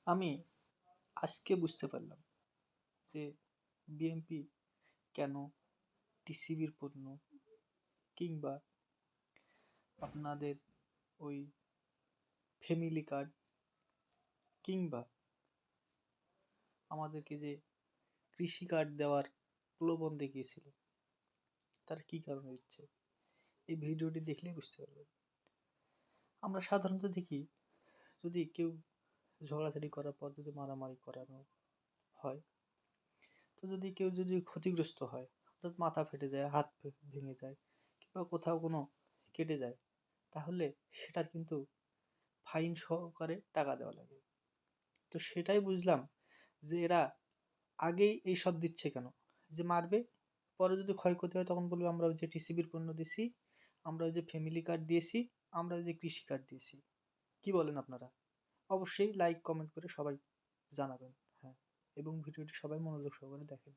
আমি আজকে বুঝতে পারলাম যে বিএমপি কেন টিসিবির পণ্য কিংবা আপনাদের ওই ফ্যামিলি কার্ড কিংবা আমাদেরকে যে কৃষি কার্ড দেওয়ার প্রলোভন দেখিয়েছিল তার কি কারণে দিচ্ছে। এই ভিডিওটি দেখলেই বুঝতে পারবেন। আমরা সাধারণত দেখি যদি কেউ ঝগড়াঝাটি করার পর যদি মারামারি করানো হয়, তো যদি ক্ষতিগ্রস্ত হয়, অর্থাৎ মাথা ফেটে যায়, হাত ভেঙে যায় কিংবা কোথাও কোনো কেটে যায়, তাহলে সেটার কিন্তু ফাইন সহকারে টাকা দেওয়া লাগে। তো সেটাই বুঝলাম যে এরা আগেই এইসব দিচ্ছে কেন, যে মারবে, পরে যদি ক্ষয়ক্ষতি হয় তখন বলবে আমরা ওই যে টিসিবির পণ্য দিয়েছি, আমরা ওই যে ফ্যামিলি কার্ড দিয়েছি, আমরা ওই যে কৃষি কার্ড দিয়েছি। কি বলেন আপনারা? অবশ্যই লাইক কমেন্ট করে সবাই জানাবেন। হ্যাঁ, এবং ভিডিওটি সবাই মনোযোগ সহকারে দেখেন।